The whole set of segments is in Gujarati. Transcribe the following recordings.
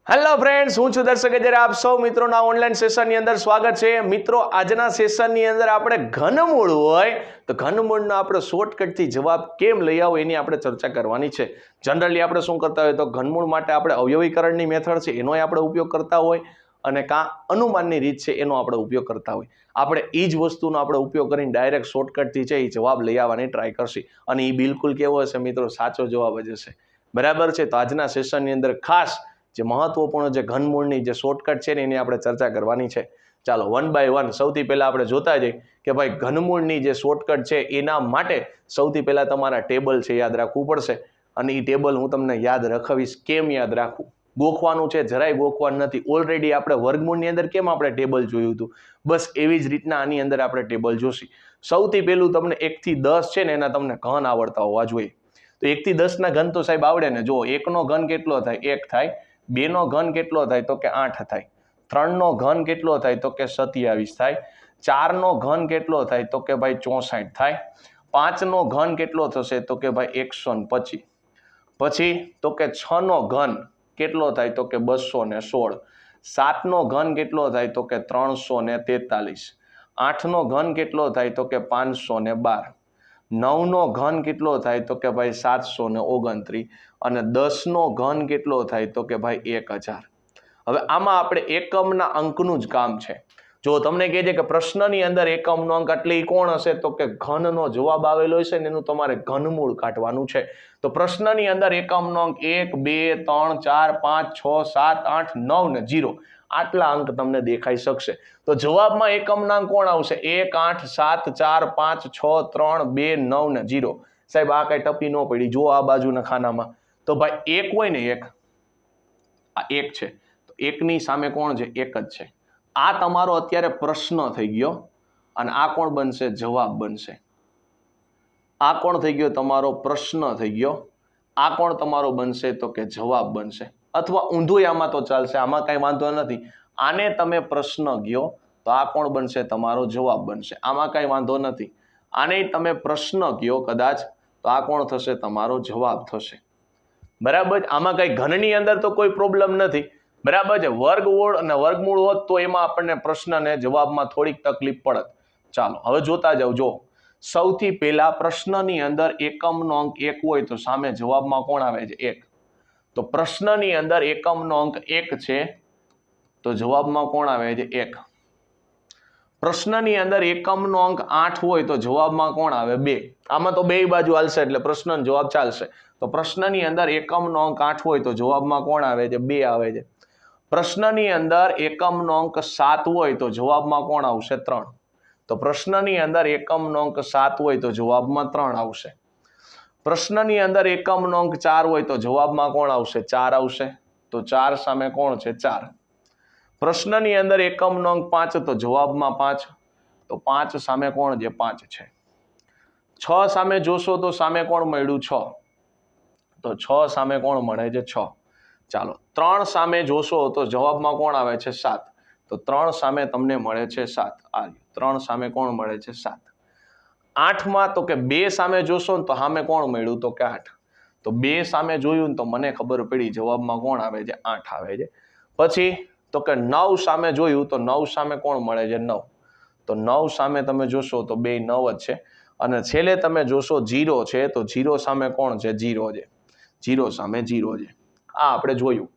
હેલો ફ્રેન્ડ્સ, હું છું દર્શક જ્યારે આપ સૌ મિત્રોના ઓનલાઈન સેશનની અંદર સ્વાગત છે। મિત્રો, આજના સેશનની અંદર આપણે ઘનમૂળ હોય તો ઘનમૂળનો આપણે શોર્ટકટથી જવાબ કેમ લઈ આવો એની આપણે ચર્ચા કરવાની છે। જનરલી આપણે શું કરતા હોય તો ઘનમૂળ માટે આપણે અવયવીકરણની મેથડ છે એનો આપણે ઉપયોગ કરતા હોય અને અનુમાનની રીત છે એનો આપણે ઉપયોગ કરતા હોય। આપણે એ જ વસ્તુનો આપણે ઉપયોગ કરીને ડાયરેક્ટ શોર્ટકટથી છે એ જવાબ લઈ આવવાની ટ્રાય કરશી અને એ બિલકુલ કેવો હશે મિત્રો, સાચો જવાબ જ હશે। બરાબર છે? તો આજના સેશનની અંદર ખાસ જે મહત્વપૂર્ણ જે ઘનમૂળની જે શોર્ટકટ છે ને એની આપણે ચર્ચા કરવાની છે। ચાલો વન બાય વન સૌથી પહેલા આપણે જોતા જઈએ કે ભાઈ ઘનમૂળની જે શોર્ટકટ છે એના માટે સૌથી પહેલા તમારા ટેબલ છે યાદ રાખવું પડશે અને એ ટેબલ હું તમને યાદ રખાવીશ કેમ યાદ રાખવું। ગોખવાનું છે, જરાય ગોખવાનું નથી। ઓલરેડી આપણે વર્ગમૂળની અંદર કેમ આપણે ટેબલ જોયું હતું, બસ એવી જ રીતના આની અંદર આપણે ટેબલ જોશી। સૌથી પહેલું તમને 1 થી 10 છે ને એના તમને ઘન આવડતા હોવા જોઈએ। તો 1 થી 10 ના ઘન તો સાહેબ આવડે ને। જો 1 નો ઘન કેટલો થાય? 1 થાય। 2 નો ઘન કેટલો થાય? તો કે 8 થાય। 3 નો ઘન કેટલો થાય? તો કે 27 થાય। 4 નો ઘન કેટલો થાય? તો કે ભાઈ 64 થાય। 5 નો ઘન કેટલો થશે? તો કે ભાઈ 125। પછી તો કે 6 નો ઘન કેટલો થાય? તો કે 216। 7 નો ઘન કેટલો થાય? તો કે 343। 8 નો ઘન કેટલો થાય? તો કે 512। 9 નો ઘન કેટલો થાય? તો કે ભાઈ 729 અને 10 નો ઘન કેટલો થાય? તો કે ભાઈ 1000। હવે આમાં આપણે એકમના અંકનું જ કામ છે। જો તમને કહે છે કે પ્રશ્નની અંદર એકમનો અંક એટલે એ કોણ હશે? તો કે ઘનનો જવાબ આવેલો હશે ને એનું તમારે ઘનમૂળ કાઢવાનું છે। તો પ્રશ્નની અંદર એકમનો અંક 1 2 3 4 5 6 7 8 9 ને 0 આટલા અંક તમને દેખાઈ શકશે। તો જવાબમાં એકમના અંક કોણ આવશે? 1 8 7 4 5 6 3 2 9 ને 0। સાહેબ આ કઈ ટપી ન પડી, જો આ બાજુના ખાનામાં તો ભાઈ 1 હોય ને, 1 આ 1 છે તો 1 ની સામે કોણ છે? 1 જ છે। આ તમારો અત્યારે પ્રશ્ન થઈ ગયો અને આ કોણ બનશે? જવાબ બનશે। આ કોણ થઈ ગયો? તમારો પ્રશ્ન થઈ ગયો। આ કોણ તમારો બનશે? તો કે જવાબ બનશે। અથવા ઊંધું આમાં તો ચાલશે, આમાં કઈ વાંધો નથી। આને તમે પ્રશ્ન ગયો તો આ કોણ બનશે? તમારો જવાબ બનશે। આમાં કઈ વાંધો નથી। આને તમે પ્રશ્ન ગયો કદાચ તો આ કોણ થશે? તમારો જવાબ થશે। બરાબર? આમાં કઈ ઘનની અંદર તો કોઈ પ્રોબ્લેમ નથી। બરાબર છે? વર્ગમૂળ અને વર્ગમૂળ હોત તો એમાં આપણને પ્રશ્નને જવાબમાં થોડીક તકલીફ પડત। ચાલો હવે જોતા જાવ। જો સૌથી પહેલા પ્રશ્નની અંદર એકમનો અંક 1 હોય તો સામે જવાબમાં કોણ આવે છે? 1। તો પ્રશ્નની અંદર એકમનો અંક 1 છે તો જવાબમાં કોણ આવે છે? 1। પ્રશ્નની અંદર એકમનો અંક 8 હોય તો જવાબમાં કોણ આવે? 2। આમાં તો બે બાજુ હાલશે એટલે પ્રશ્નનો જવાબ ચાલશે। તો પ્રશ્નની અંદર એકમનો અંક 8 હોય તો જવાબમાં કોણ આવે છે? 2 આવે છે। પ્રશ્નની અંદર એકમનો અંક 7 હોય તો જવાબમાં કોણ આવશે? 3। તો પ્રશ્નની અંદર એકમનો અંક 7 હોય તો જવાબમાં 3 આવશે। પ્રશ્નની અંદર એકમનો અંક 4 હોય તો જવાબમાં કોણ આવશે? 4 આવશે। તો 4 સામે કોણ છે? 4। પ્રશ્નની અંદર એકમનો અંક 5 તો જવાબમાં 5। તો 5 સામે કોણ છે? 5 છે। 6 સામે જોશો તો સામે કોણ મળ્યું? 6। તો 6 સામે કોણ મળે છે? 6। ચાલો 3 સામે જોશો તો જવાબમાં કોણ આવે છે? 7। તો 3 સામે તમને મળે છે 7। આ 3 સામે કોણ મળે છે? 7। 8 માં તો કે 2 સામે જોશો તો સામે કોણ મળ્યું? તો કે 8। તો 2 સામે જોયું તો મને ખબર પડી જવાબમાં કોણ આવે છે? 8 આવે છે। પછી તો કે 9 સામે જોયું તો 9 સામે કોણ મળે છે? 9। તો 9 સામે તમે જોશો તો બે 9 જ છે અને છેલ્લે તમે જોશો 0 છે તો 0 સામે કોણ છે? 0 છે। 0 સામે 0 છે। આ આપણે જોયું।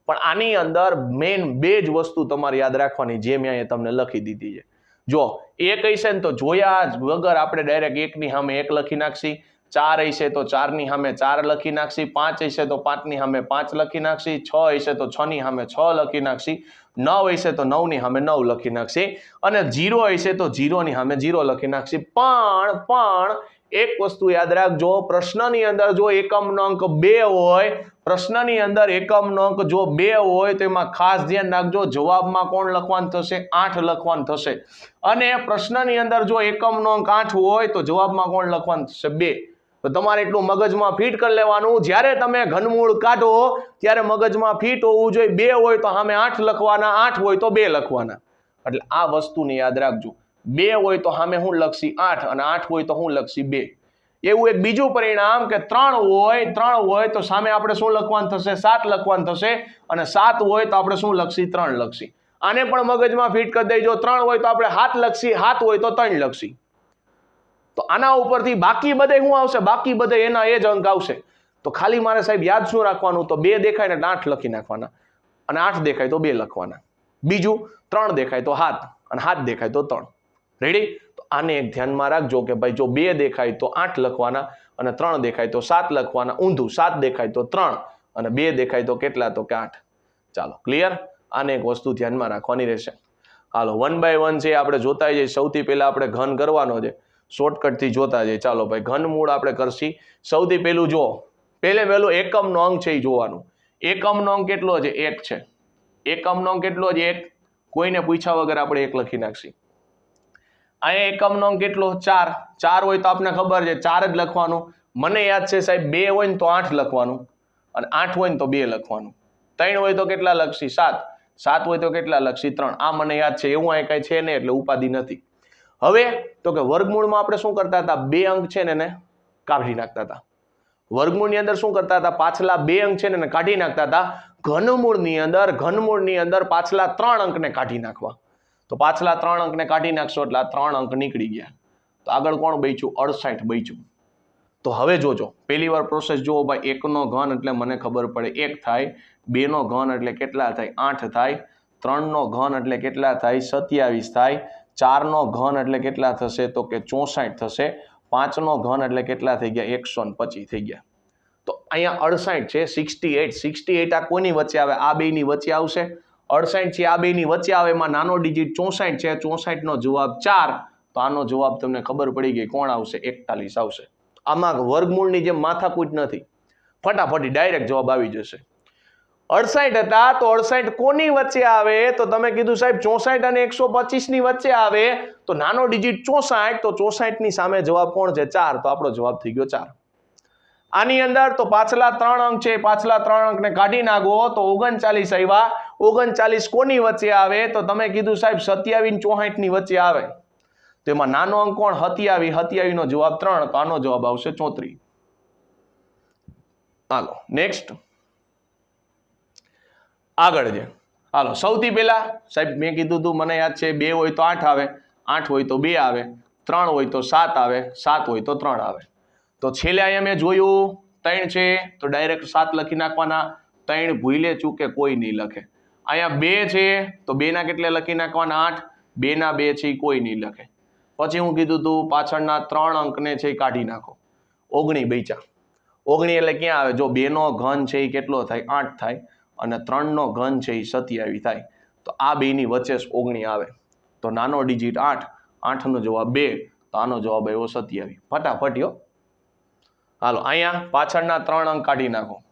પણ આની અંદર મેઇન બે જ વસ્તુ તમારે યાદ રાખવાની જે મેં અહીંયા તમને લખી દીધી છે। જો 1 હશે ને તો જોયા જ વગર આપણે ડાયરેક્ટ 1 ની સામે 1 લખી નાખશી। 4 હશે તો 4 ની સામે 4 લખી નાખશી। 5 હશે તો 5 ની સામે 5 લખી નાખશી। 6 હશે તો 6 ની સામે 6 લખી નાખશી। 9 હશે તો 9 ની સામે 9 લખી નાખશી અને 0 હશે તો 0 ની સામે 0 લખી નાખશી। પણ એક વસ્તુ યાદ રાખજો, પ્રશ્નની અંદર જો એકમનો અંક 2 હોય, પ્રશ્નની અંદર એકમનો અંક જો 2 હોય તો એમાં ખાસ ધ્યાન રાખજો જવાબમાં કોણ લખવાનું થશે? 8 લખવાનું થશે। અને પ્રશ્નની અંદર જો એકમનો અંક 8 હોય તો જવાબમાં કોણ લખવાનું થશે? 2। તો તમારે એટલું મગજમાં ફિટ કરી લેવાનું, જ્યારે તમે ઘનમૂળ કાઢો ત્યારે મગજમાં ફિટ હોવું જોઈએ। 2 હોય તો સામે 8 લખવાના, 8 હોય તો 2 લખવાના। એટલે આ વસ્તુને યાદ રાખજો। 2 હોય તો સામે હું લખશી? 8 અને 8 હોય તો હું લખશી? 2। એવું એક બીજું પરિણામ કે 3 હોય તો સામે આપણે શું લખવાનું થશે 7 લખવાનું થશે અને 7 હોય તો આપણે શું લખશી 3 લખશી આને પણ મગજમાં ફિટ કરી દેજો 3 હોય તો આપણે 7 લખશી 7 હોય તો 3 લખશી તો આના ઉપરથી બાકી બધે શું આવશે બાકી બધે એના એ જ અંક આવશે તો ખાલી મારે સાહેબ યાદ શું રાખવાનું તો 2 દેખાય ને 8 લખી નાખવાના અને 8 દેખાય તો 2 લખવાના બીજું 3 દેખાય તો 7 અને 7 દેખાય તો 3 રેડી તો આને એક ધ્યાનમાં રાખજો કે ભાઈ જો 2 દેખાય તો 8 લખવાના અને 3 દેખાય તો 7 લખવાના ઊંધું 7 દેખાય તો 3 અને 2 દેખાય તો કેટલા તો કે 8 ચાલો ક્લિયર આને એક વસ્તુ ધ્યાનમાં રાખવાની રહેશે હાલો 1 બાય 1 છે આપણે જોતા જઈએ સૌથી પહેલા આપણે ઘન કરવાનો છે શોર્ટકટ થી જોતા જઈએ ચાલો ભાઈ ઘનમૂળ આપણે કરશી સૌથી પહેલું જો પહેલું એકમનો અંક છે એ જોવાનું એકમનો અંક કેટલો છે 1 છે એકમનો અંક કેટલો છે 1 કોઈને પૂછ્યા વગર આપણે 1 લખી નાખશી અહીંયા એકમનો અંક કેટલો 4 4 હોય તો આપણે ખબર છે 4 જ લખવાનું મને યાદ છે સાહેબ 2 હોય ને તો 8 લખવાનું અને 8 હોય ને તો 2 લખવાનું 3 હોય તો કેટલા લખશી 7 7 હોય તો કેટલા લખશી 3 આ મને યાદ છે એવું અહીં કઈ છે ને એટલે ઉપાધિ નથી હવે તો કે વર્ગમૂળમાં આપણે શું કરતા હતા 2 અંક છે ને એને કાઢી નાખતા હતા વર્ગમૂળની અંદર શું કરતા હતા પાછલા 2 અંક છે ને એને કાઢી નાખતા હતા ઘનમૂળની અંદર પાછલા 3 અંકને કાઢી નાખવા તો પાછલા 3 અંકને કાઢી નાખશો એટલે આ 3 અંક નીકળી ગયા તો આગળ કોણ બચ્યું 68 બચ્યું તો હવે જોજો પહેલી વાર પ્રોસેસ જુઓ ભાઈ 1 નો ઘન એટલે મને ખબર પડે 1 થાય 2 નો ઘન એટલે કેટલા થાય 8 થાય 3 નો ઘન એટલે કેટલા થાય 27 થાય 4 નો ઘન એટલે કેટલા થશે તો કે 64 થશે 5 નો ઘન એટલે કેટલા થઈ ગયા 125 થઈ ગયા તો અહીંયા 68 છે 68 આ કોની વચ્ચે આવે આ બેની વચ્ચે આવશે 68 છે આ બેની વચ્ચે આવે એમાં નાનો ડિજિટ 64 છે 64 નો જવાબ 4 તો આનો જવાબ તમને ખબર પડી ગઈ કોણ આવશે 41 આવશે આમાં વર્ગમૂળની જેમ માથાકૂટ નથી ફટાફટી ડાયરેક્ટ જવાબ આવી જશે 68 હતા તો 68 કોની વચ્ચે આવે તો તમે કીધું સાહેબ 64 અને 125 ની વચ્ચે આવે તો નાનો ડિજિટ 64 તો 64 ની સામે જવાબ કોણ છે 4 તો આપણો જવાબ થઈ ગયો 4 આની અંદર તો પાછલા 3 અંક છે પાછલા 3 અંકને કાઢી નાખો તો 39 આવ્યા 39 કોની વચ્ચે આવે તો તમે કીધું સાહેબ 27 અને 64 ની વચ્ચે આવે તો એમાં નાનો અંક કોણ 27 નો જવાબ 3 તો આનો જવાબ આવશે 34 હાલો નેક્સ્ટ આગળ છે હાલો સૌથી પહેલા સાહેબ મેં કીધું તું મને યાદ છે 2 હોય તો 8 આવે 8 હોય તો 2 આવે 3 હોય તો 7 આવે 7 હોય તો 3 આવે તો છેલ્લે અહીંયા મેં જોયું 3 છે તો ડાયરેક્ટ 7 લખી નાખવાના 3 ભૂલે ચૂકે કોઈ નહીં લખે અહીંયા 2 છે તો 2 ના કેટલે લખી નાખવાના 8 2 ના 2 છે કોઈ નહીં લખે પછી હું કીધું તું પાછળના 3 અંકને છે કાઢી નાખો 19 બચ્યા 19 એટલે ક્યાં આવે જો 2 નો ઘન છે એ કેટલો થાય 8 થાય અને 3 નો ઘન છે એ 27 થાય તો આ બેની વચ્ચે 19 આવે તો નાનો ડિજિટ 8 8 નો જવાબ 2 તો આનો જવાબ આવ્યો 27 ફટાફટ યો હાલો અહીંયા પાછળના 3 અંક કાઢી નાખો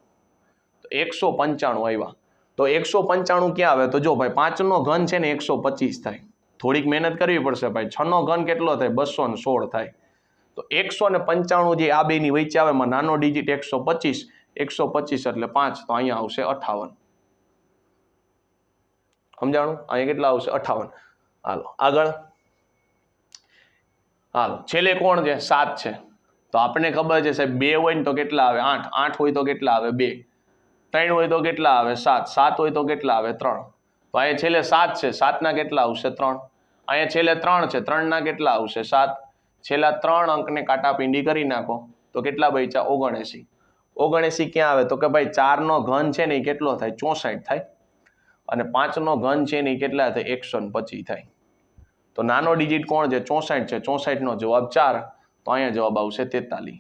તો 195 આવ્યા તો 195 ક્યાં આવે તો જો ભાઈ 5 નો ઘન છે ને 125 થાય થોડીક મહેનત કરવી પડશે ભાઈ 6 નો ઘન કેટલો થાય 216 થાય તો 195 જે આ બેની વચ્ચે આવે એમાં નાનો ડિજિટ 125 એટલે 5 તો અહીંયા આવશે 58 સમજાણું અહીંયા કેટલા આવશે 58 હાલો આગળ હાલો છેલ્લે કોણ છે 7 છે તો આપણને ખબર છે સાહેબ 2 હોય ને તો કેટલા આવે 8 8 હોય તો કેટલા આવે 2 3 હોય તો કેટલા આવે 7 7 હોય તો કેટલા આવે 3 તો અહીંયા છેલ્લે 7 છે 7 ના કેટલા આવશે 3 અહીંયા છેલ્લે 3 છે 3 ના કેટલા આવશે 7 છેલ્લા 3 અંકને કાટાપીંડી કરી નાખો તો કેટલા બચ્યા 79 79 ક્યાં આવે તો કે ભાઈ 4 નો ઘન છે ને એ કેટલો થાય 64 થાય અને 5 નો ઘન છે ને એ કેટલા થાય 125 થાય તો નાનો ડિજિટ કોણ છે 64 છે 64 નો જવાબ 4 તો અહીંયા જવાબ આવશે 43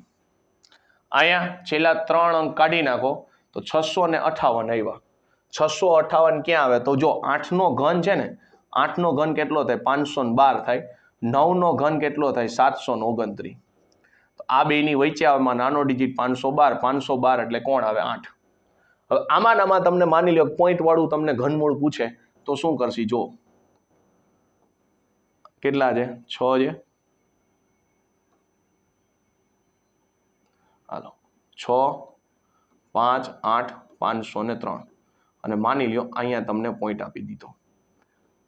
અહીંયા છેલ્લા 3 અંક કાઢી નાખો તો 658 આવ્યા 658 ક્યાં આવે તો જો 8 નો ઘન છે ને 8 નો ઘન કેટલો થાય 512 થાય 9 નો ઘન કેટલો થાય 729 તો આ બેની વચ્ચે આવેમાં નાનો ડિજિટ 512 એટલે કોણ આવે 8 હવે આમાં તમને માની લો પોઈન્ટ વાળું તમને ઘનમૂળ પૂછે તો શું કરશી જો કેટલા છે 6 છે હાલો 6 5 8 503 અને માની લ્યો અહીંયા તમને પોઈન્ટ આપી દીધો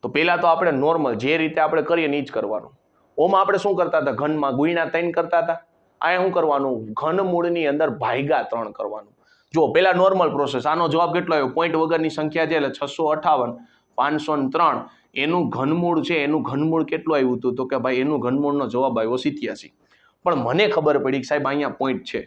તો પહેલા તો આપણે નોર્મલ જે રીતે આપણે કરીએ ને જ કરવાનું ઓમાં આપણે શું કરતા હતા ઘનમાં ગુણ્યા 3 કરતા હતા આ શું કરવાનું, ઘનમૂળની અંદર ભાગ્યા 3 કરવાનું. જો પેલા નોર્મલ પ્રોસેસ, આનો જવાબ કેટલો આવ્યો, પોઈન્ટ વગરની સંખ્યા છે એટલે 658, 503, એનું ઘનમૂળ છે, એનું ઘનમૂળ કેટલું આવ્યું હતું, તો કે ભાઈ એનું ઘનમૂળનો જવાબ આવ્યો 87. પણ મને ખબર પડી કે સાહેબ અહીંયા પોઈન્ટ છે,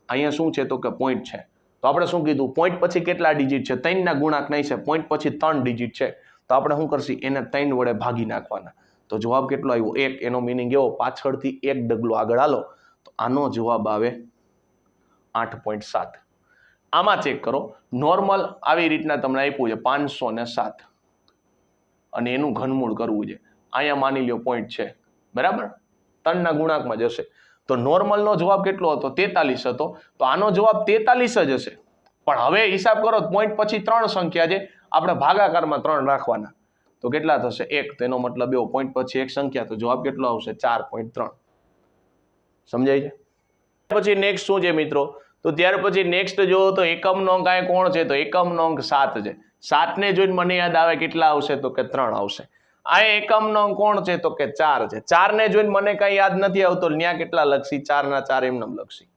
અહીંયા શું છે તો કે પોઈન્ટ છે, તો આપણે શું કીધું, પોઈન્ટ પછી કેટલા ડિજિટ છે, 3 ના ગુણાંક નહીં છે, પોઈન્ટ પછી 3 ડિજિટ છે, તો આપણે શું કરશું, એને 3 વડે ભાગી નાખવાના, તો જવાબ કેટલો આવ્યો 1. એનો મિનિંગ એવો, પાછળથી 1 ડગલું આગળ હાલો તો આનો જવાબ આવે 8.7. આમાં ચેક કરો, નોર્મલ આવી રીતના તમને આપ્યું છે 507 અને એનું ઘનમૂળ કરવું છે, અહીંયા માની લ્યો પોઈન્ટ છે, બરાબર, 3 ના ગુણાંકમાં જશે, તો નોર્મલનો જવાબ કેટલો હતો, 43 હતો, તો આનો જવાબ 43 જ હશે. પણ હવે હિસાબ કરો, પોઈન્ટ પછી 3 સંખ્યા છે, આપણે ભાગાકારમાં 3 રાખવાના, તો કેટલા થશે 1, તેનો મતલબ એવો, પોઈન્ટ પછી 1 સંખ્યા, તો જવાબ કેટલો આવશે 4.3. સમજાય છે? પછી નેક્સ્ટ શું છે મિત્રો, તો ત્યાર પછી નેક્સ્ટ જો તો એકમનો અંક આ કોણ છે, તો એકમનો અંક 7 છે. 7 ને જોઈને મને યાદ આવે કેટલા આવશે, તો કે 3 આવશે. આ એકમનો અંક કોણ છે, તો કે 4 છે. 4 ને જોઈને મને કઈ યાદ નથી આવતો, ત્યાં કેટલા લખશી, 4 ના 4 એમને લખશી.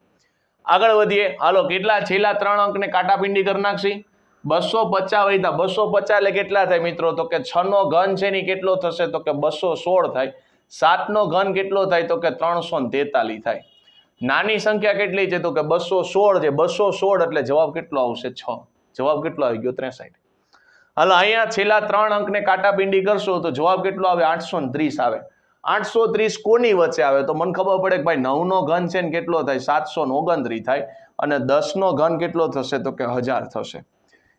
આગળ વધીએ, હાલો, કેટલા છેલ્લા 3 અંકને કાટાપિંડી કરી નાખશી, 250 વૈધા, 250 એટલે કેટલા થાય મિત્રો, તો કે 6 નો ઘન છે ની કેટલો થશે, તો કે 216 થાય. 7 નો ઘન કેટલો થાય, તો કે 343 થાય. નાની સંખ્યા કેટલી છે, તો કે 216 છે. 216 એટલે જવાબ કેટલો આવશે 6. જવાબ કેટલો આવી ગયો 63. હાલો, અહીંયા છેલ્લા 3 અંકને કાટાપિંડી કરશો તો જવાબ કેટલો આવે 830 આવે. 830 કોની વચ્ચે આવે, તો મને ખબર પડે કે ભાઈ 9 નો ઘન છે ને કેટલો થાય 729 થાય, અને 10 નો ઘન કેટલો થશે, તો કે 1000 થશે.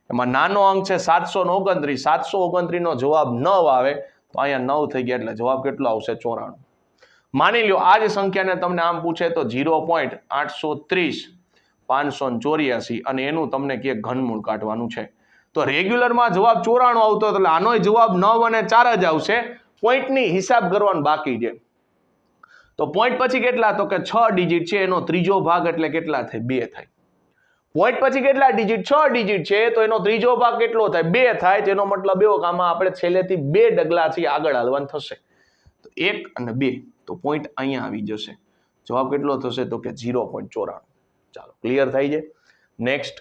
એમાં નાનો અંક છે 729, 729 નો જવાબ 9 આવે, તો અહીંયા 9 થઈ ગયા એટલે જવાબ કેટલો આવશે 94. માની લ્યો આ જ સંખ્યાને તમને આમ પૂછે તો 0.830 584 અને એનું તમને કે ઘનમૂળ કાઢવાનું છે, તો રેગ્યુલરમાં જવાબ 94 આવતો એટલે આનો જવાબ 9 અને 4 જ આવશે. પોઈન્ટની હિસાબ કરવાનો બાકી છે, તો પોઈન્ટ પછી કેટલા, તો કે 6 ડિજિટ છે, એનો ત્રીજો ભાગ એટલે કેટલા થાય 2 થાય. પોઈન્ટ પછી કેટલા ડિજિટ, 6 ડિજિટ છે, તો એનો ત્રીજો ભાગ કેટલો થાય 2 થાય, તેનો મતલબ એવો કે આમાં આપણે છેલ્લેથી 2 ડગલાથી આગળ હાલવાનું થશે, તો 1 અને 2, તો પોઈન્ટ અહીંયા આવી જશે. જવાબ કેટલો થશે, તો કે 0.94. ચાલો, ક્લિયર થઈ જાય. નેક્સ્ટ,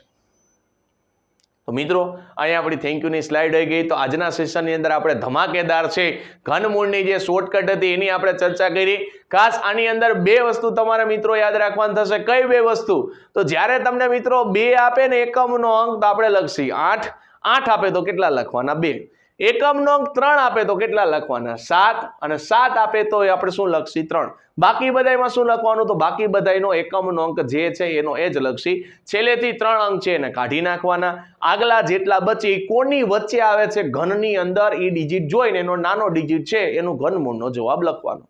તો મિત્રો અહીંયા આપણી થેન્ક યુની સ્લાઇડ આવી ગઈ. તો આજના સેશનની અંદર આપણે ધમાકેદાર છે ઘનમૂળની જે શોર્ટકટ હતી એની આપણે ચર્ચા કરી. ખાસ આની અંદર 2 વસ્તુ તમારે મિત્રો યાદ રાખવાની થશે. કઈ 2 વસ્તુ, તો જ્યારે તમને મિત્રો 2 આપે ને એકમનો અંક, તો આપણે લખશી 8, 8 આપે તો કેટલા લખવાના 2, એકમનો અંક 3 આપે તો કેટલા લખવાના 7, અને 7 આપે તો આપણે શું લખશી 3. બાકી બધામાં શું લખવાનું, તો બાકી બધાનો એકમનો અંક જે છે એનો એ જ લખશી. છેલ્લેથી 3 અંક છે એને કાઢી નાખવાના. આગલા જેટલા બચે કોની વચ્ચે આવે છે ઘનની અંદર, એ ડિજિટ જોઈને એનો નાનો ડિજિટ છે એનું ઘનમૂળનો જવાબ લખવાનો.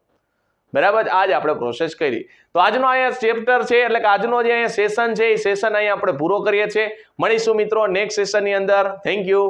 બરાબર, આજ આપણે પ્રોસેસ કરી. તો આજનો અહીંયા ચેપ્ટર છે, એટલે કે આજનો જે અહીંયા સેશન છે એ સેશન અહીંયા આપણે પૂરો કરીએ છીએ. મળીશું મિત્રો નેક્સ્ટ સેશનની અંદર. Thank you.